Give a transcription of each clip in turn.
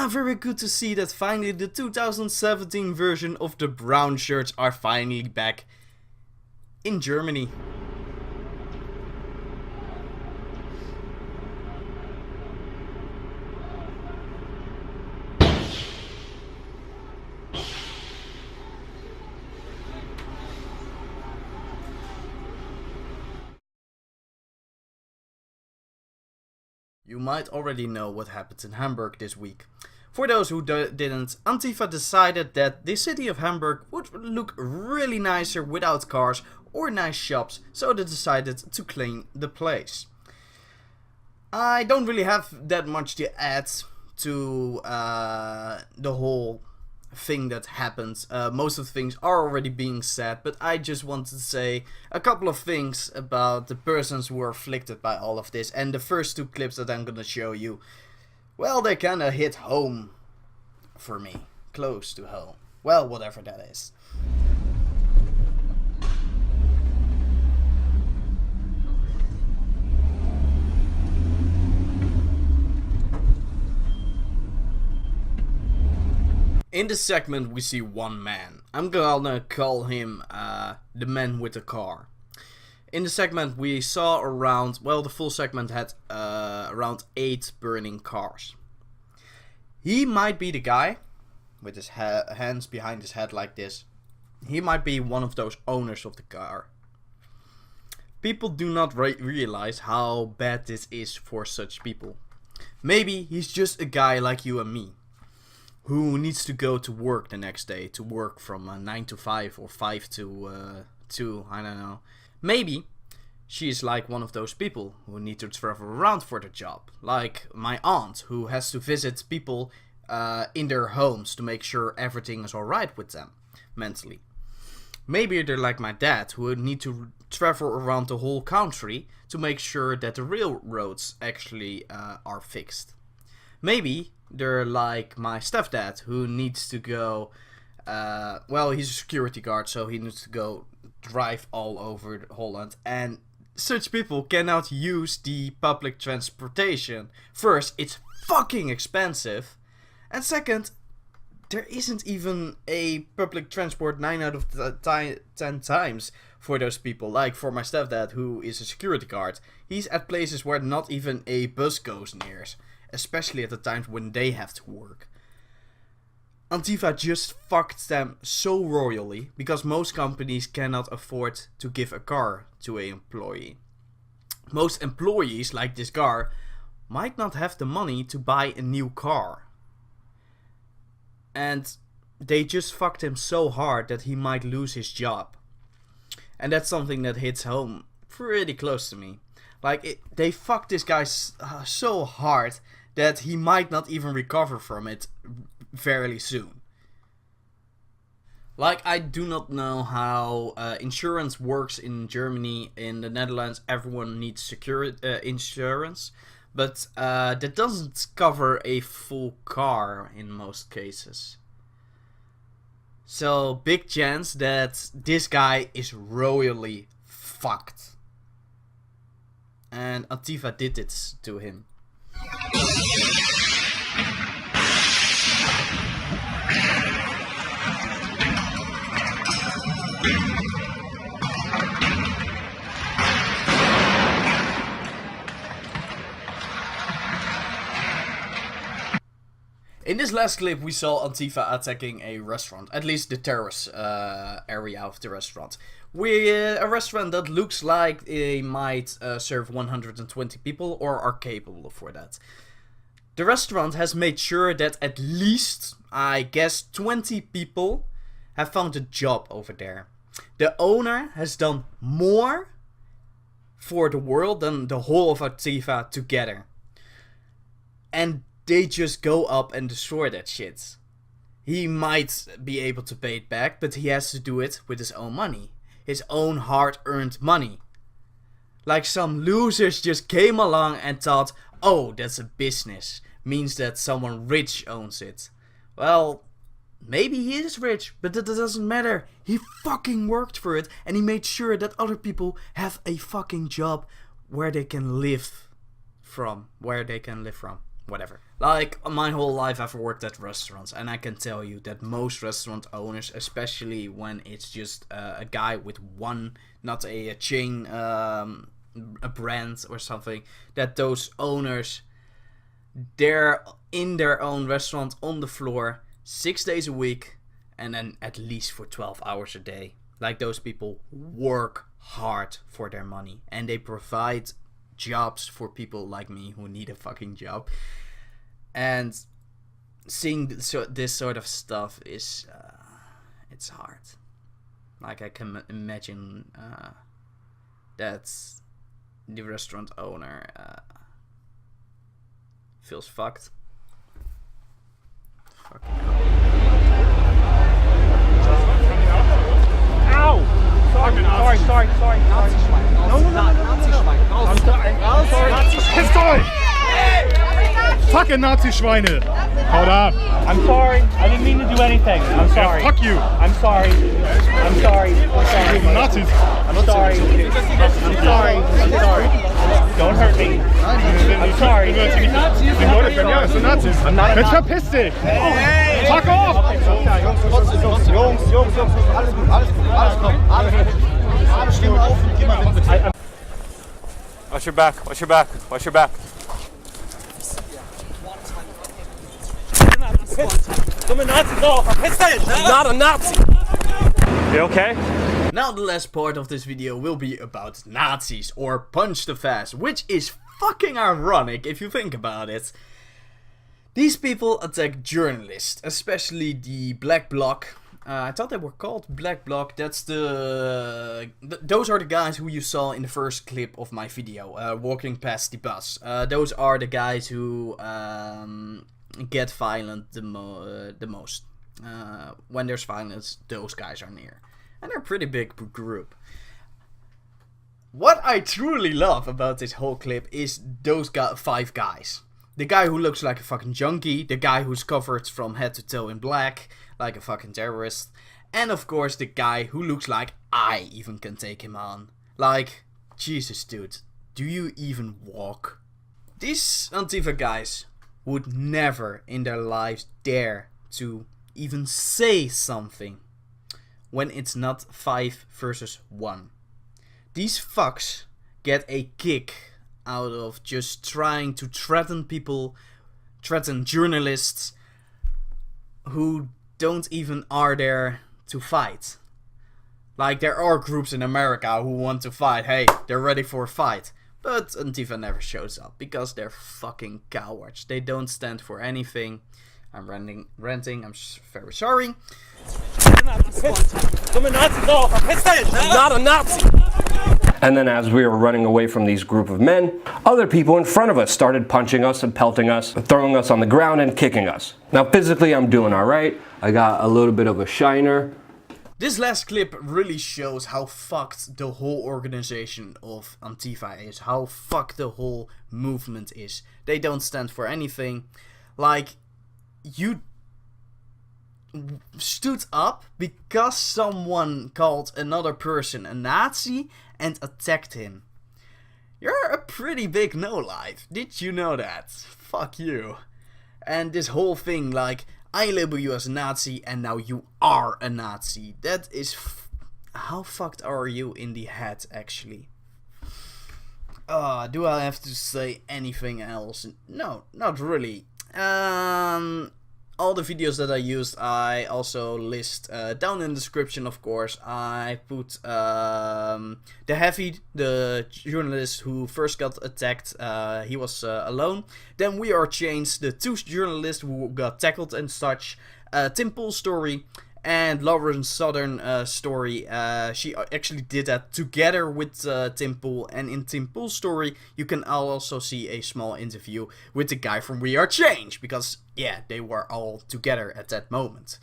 very good to see that finally the 2017 version of the Brownshirts are finally back in Germany. You might already know what happened in Hamburg this week. For those who didn't, Antifa decided that the city of Hamburg would look really nicer without cars or nice shops, so they decided to clean the place. I don't really have that much to add to the whole thing that happened. Most of the things are already being said, but I just wanted to say a couple of things about the persons who were afflicted by all of this. And the first two clips that I'm gonna show you, well, they kinda hit home for me. Close to home. Well, whatever that is. In this segment we see one man. I'm gonna call him the man with the car. In the segment we saw around, well, the full segment had around 8 burning cars. He might be the guy with his hands behind his head like this. He might be one of those owners of the car. People do not realize how bad this is for such people. Maybe he's just a guy like you and me, who needs to go to work the next day, to work from 9 to 5 or 5 to 2, I don't know. Maybe she is like one of those people who need to travel around for the job, like my aunt, who has to visit people in their homes to make sure everything is alright with them, mentally. Maybe they're like my dad, who need to travel around the whole country to make sure that the railroads actually are fixed. Maybe they're like my stepdad, who needs to go, well, he's a security guard, so he needs to go drive all over Holland, and such people cannot use the public transportation. First, it's fucking expensive, and second, there isn't even a public transport 9 out of 10 times for those people. Like for my stepdad, who is a security guard, he's at places where not even a bus goes near, especially at the times when they have to work. Antifa just fucked them so royally because most companies cannot afford to give a car to an employee. Most employees, like this guy, might not have the money to buy a new car. And they just fucked him so hard that he might lose his job. And that's something that hits home pretty close to me. Like, they fucked this guy so hard that he might not even recover from it fairly soon. Like, I do not know how insurance works in Germany. In the Netherlands, everyone needs insurance. But that doesn't cover a full car in most cases. So, big chance that this guy is royally fucked. And Antifa did it to him. In this last clip we saw Antifa attacking a restaurant, at least the terrace area of the restaurant. A restaurant that looks like it might serve 120 people or are capable for that. The restaurant has made sure that at least, I guess, 20 people have found a job over there. The owner has done more for the world than the whole of Antifa together. And they just go up and destroy that shit. He might be able to pay it back, but he has to do it with his own money. His own hard-earned money. Like some losers just came along and thought, oh, that's a business. Means that someone rich owns it. Well, maybe he is rich, but that doesn't matter. He fucking worked for it, and he made sure that other people have a fucking job where they can live from. whatever. Like, my whole life I've worked at restaurants, and I can tell you that most restaurant owners, especially when it's just a guy with one, not a chain, a brand or something, that those owners, they're in their own restaurant on the floor 6 days a week, and then at least for 12 hours a day. Like, those people work hard for their money, and they provide jobs for people like me who need a fucking job. And seeing this sort of stuff is it's hard. Like, I can imagine that the restaurant owner feels fucked. Fucking Ow! Sorry. No. I'm sorry. Fucking Nazi-Schweine! Hold up! I'm sorry. I didn't mean to do anything. I'm sorry. Yeah, fuck you! I'm sorry. Nazis! I'm sorry. Don't hurt me. I'm sorry. I'm not a Nazi. Verpiss dich! Fuck off! Jungs, alles Stimme auf und geh mal weg. Watch your back. Dumme Nazis off! I'm not a Nazi! You okay? Now the last part of this video will be about Nazis, or punch the face, which is fucking ironic if you think about it. These people attack journalists, especially the Black Bloc. I thought they were called Black Bloc. That's those are the guys who you saw in the first clip of my video, walking past the bus. Those are the guys who get violent the most. When there's violence, those guys are near. And they're a pretty big group. What I truly love about this whole clip is those 5 guys. The guy who looks like a fucking junkie, the guy who's covered from head to toe in black, like a fucking terrorist, and of course the guy who looks like I even can take him on. Like, Jesus dude, do you even walk? These Antifa guys would never in their lives dare to even say something when it's not 5 versus 1. These fucks get a kick out of just trying to threaten people, threaten journalists who don't even are there to fight. Like, there are groups in America who want to fight. Hey, they're ready for a fight. But Antifa never shows up because they're fucking cowards. They don't stand for anything. I'm ranting. I'm very sorry. I'm not a Nazi! And then as we were running away from these group of men, other people in front of us started punching us and pelting us, throwing us on the ground and kicking us. Now physically I'm doing alright. I got a little bit of a shiner. This last clip really shows how fucked the whole organization of Antifa is. How fucked the whole movement is. They don't stand for anything. Like, you stood up because someone called another person a Nazi and attacked him. You're a pretty big no-life. Did you know that? Fuck you. And this whole thing, like, I label you as a Nazi and now you are a Nazi. That is... how fucked are you in the head, actually? Do I have to say anything else? No, not really. All the videos that I used, I also list down in the description, of course. I put the Heavy, the journalist who first got attacked. He was alone. Then We Are Changed, the 2 journalists who got tackled and such. Tim Pool's story and Lauren Southern story. She actually did that together with Tim Pool. And in Tim Pool's story, you can also see a small interview with the guy from We Are Changed. Because, yeah, they were all together at that moment.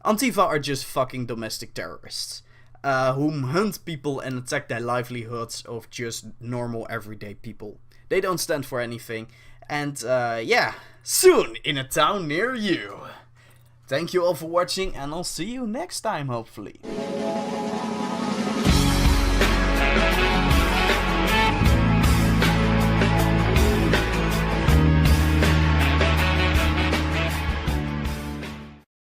Antifa are just fucking domestic terrorists. Who hunt people and attack their livelihoods of just normal everyday people. They don't stand for anything. And, yeah, soon in a town near you. Thank you all for watching, and I'll see you next time, hopefully.